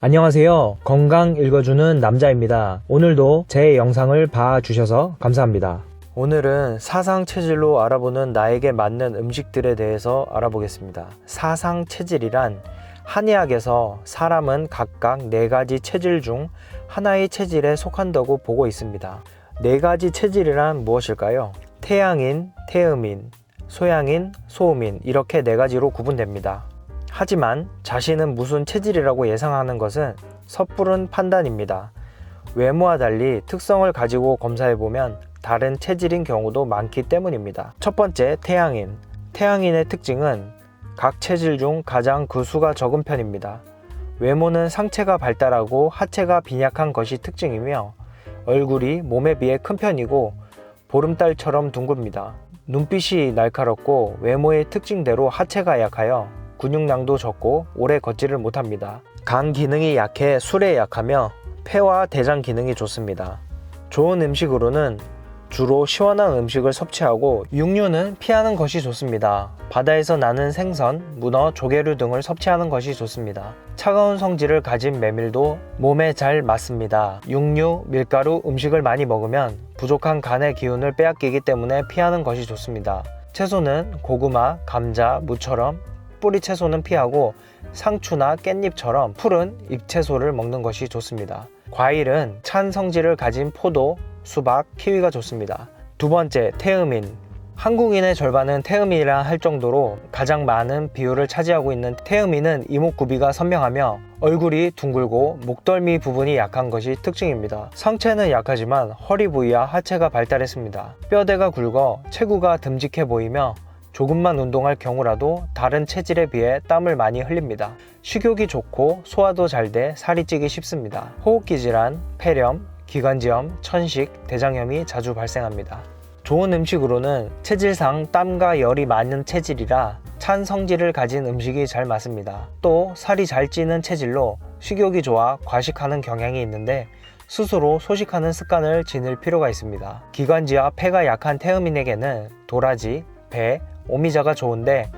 안녕하세요. 건강 읽어주는 남자입니다. 오늘도 제 영상을 봐주셔서 감사합니다. 오늘은 사상체질로 알아보는 나에게 맞는 음식들에 대해서 알아보겠습니다. 사상체질이란 한의학에서 사람은 각각 4가지 체질 중 하나의 체질에 속한다고 보고 있습니다. 4가지 체질이란 무엇일까요? 태양인, 태음인, 소양인, 소음인 이렇게 4가지로 구분됩니다. 하지만 자신은 무슨 체질이라고 예상하는 것은 섣부른 판단입니다. 외모와 달리 특성을 가지고 검사해보면 다른 체질인 경우도 많기 때문입니다. 첫 번째, 태양인. 태양인의 특징은 각 체질 중 가장 그 수가 적은 편입니다. 외모는 상체가 발달하고 하체가 빈약한 것이 특징이며 얼굴이 몸에 비해 큰 편이고 보름달처럼 둥글입니다. 눈빛이 날카롭고 외모의 특징대로 하체가 약하여 근육량도 적고 오래 걷지를 못합니다. 간 기능이 약해 술에 약하며 폐와 대장 기능이 좋습니다. 좋은 음식으로는 주로 시원한 음식을 섭취하고 육류는 피하는 것이 좋습니다. 바다에서 나는 생선, 문어, 조개류 등을 섭취하는 것이 좋습니다. 차가운 성질을 가진 메밀도 몸에 잘 맞습니다. 육류, 밀가루 음식을 많이 먹으면 부족한 간의 기운을 빼앗기기 때문에 피하는 것이 좋습니다. 채소는 고구마, 감자, 무처럼 뿌리 채소는 피하고 상추나 깻잎처럼 푸른 잎채소를 먹는 것이 좋습니다. 과일은 찬 성질을 가진 포도, 수박, 키위가 좋습니다. 두 번째, 태음인. 한국인의 절반은 태음인이라 할 정도로 가장 많은 비율을 차지하고 있는 태음인은 이목구비가 선명하며 얼굴이 둥글고 목덜미 부분이 약한 것이 특징입니다. 상체는 약하지만 허리 부위와 하체가 발달했습니다. 뼈대가 굵어 체구가 듬직해 보이며 조금만 운동할 경우라도 다른 체질에 비해 땀을 많이 흘립니다. 식욕이 좋고 소화도 잘 돼 살이 찌기 쉽습니다. 호흡기 질환, 폐렴, 기관지염, 천식, 대장염이 자주 발생합니다. 좋은 음식으로는 체질상 땀과 열이 많은 체질이라 찬 성질을 가진 음식이 잘 맞습니다. 또 살이 잘 찌는 체질로 식욕이 좋아 과식하는 경향이 있는데 스스로 소식하는 습관을 지닐 필요가 있습니다. 기관지와 폐가 약한 태음인에게는 도라지, 배, 오미자가 좋은데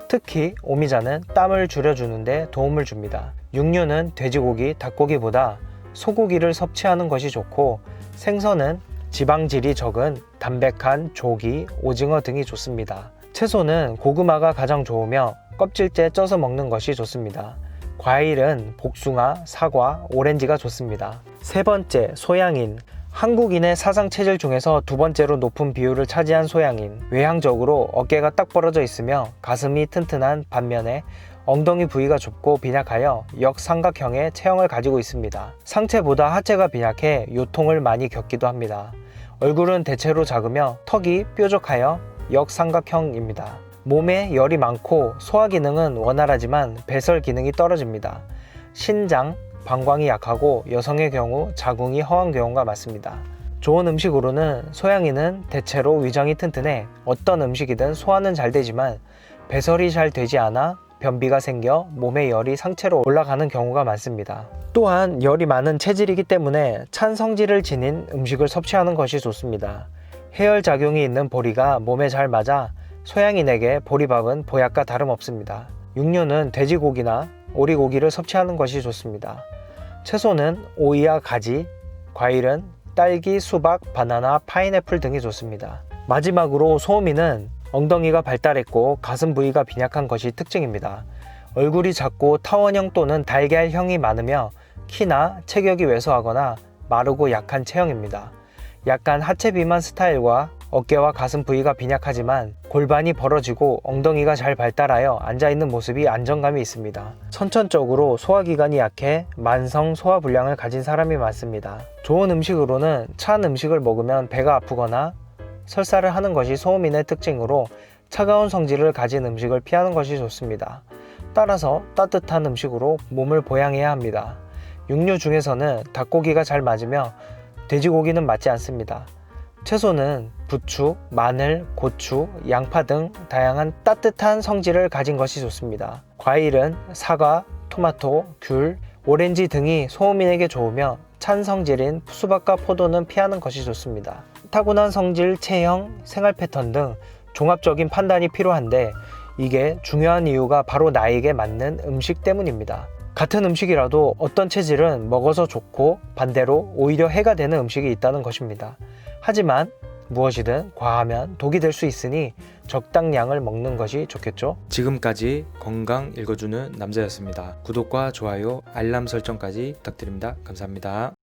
특히 오미자는 땀을 줄여주는데 도움을 줍니다. 육류는 돼지고기, 닭고기보다 소고기를 섭취하는 것이 좋고 생선은 지방질이 적은 담백한 조기, 오징어 등이 좋습니다. 채소는 고구마가 가장 좋으며 껍질째 쪄서 먹는 것이 좋습니다. 과일은 복숭아, 사과, 오렌지가 좋습니다. 세 번째, 소양인. 한국인의 사상 체질 중에서 두 번째로 높은 비율을 차지한 소양인. 외향적으로 어깨가 딱 벌어져 있으며 가슴이 튼튼한 반면에 엉덩이 부위가 좁고 빈약하여 역삼각형의 체형을 가지고 있습니다. 상체보다 하체가 빈약해 요통을 많이 겪기도 합니다. 얼굴은 대체로 작으며 턱이 뾰족하여 역삼각형입니다. 몸에 열이 많고 소화 기능은 원활하지만 배설 기능이 떨어집니다. 신장, 방광이 약하고 여성의 경우 자궁이 허한 경우가 많습니다. 좋은 음식으로는 소양인은 대체로 위장이 튼튼해 어떤 음식이든 소화는 잘 되지만 배설이 잘 되지 않아 변비가 생겨 몸의 열이 상체로 올라가는 경우가 많습니다. 또한 열이 많은 체질이기 때문에 찬 성질을 지닌 음식을 섭취하는 것이 좋습니다. 해열작용이 있는 보리가 몸에 잘 맞아 소양인에게 보리밥은 보약과 다름없습니다. 육류는 돼지고기나 오리고기를 섭취하는 것이 좋습니다. 채소는 오이와 가지, 과일은 딸기, 수박, 바나나, 파인애플 등이 좋습니다. 마지막으로 소음인은 엉덩이가 발달했고 가슴 부위가 빈약한 것이 특징입니다. 얼굴이 작고 타원형 또는 달걀형이 많으며 키나 체격이 왜소하거나 마르고 약한 체형입니다. 약간 하체 비만 스타일과 어깨와 가슴 부위가 빈약하지만 골반이 벌어지고 엉덩이가 잘 발달하여 앉아있는 모습이 안정감이 있습니다. 선천적으로 소화기관이 약해 만성 소화불량을 가진 사람이 많습니다. 좋은 음식으로는 찬 음식을 먹으면 배가 아프거나 설사를 하는 것이 소음인의 특징으로 차가운 성질을 가진 음식을 피하는 것이 좋습니다. 따라서 따뜻한 음식으로 몸을 보양해야 합니다. 육류 중에서는 닭고기가 잘 맞으며 돼지고기는 맞지 않습니다. 채소는 부추, 마늘, 고추, 양파 등 다양한 따뜻한 성질을 가진 것이 좋습니다. 과일은 사과, 토마토, 귤, 오렌지 등이 소음인에게 좋으며 찬 성질인 수박과 포도는 피하는 것이 좋습니다. 타고난 성질, 체형, 생활 패턴 등 종합적인 판단이 필요한데 이게 중요한 이유가 바로 나에게 맞는 음식 때문입니다. 같은 음식이라도 어떤 체질은 먹어서 좋고 반대로 오히려 해가 되는 음식이 있다는 것입니다. 하지만 무엇이든 과하면 독이 될 수 있으니 적당량을 먹는 것이 좋겠죠? 지금까지 건강 읽어주는 남자였습니다. 구독과 좋아요, 알람 설정까지 부탁드립니다. 감사합니다.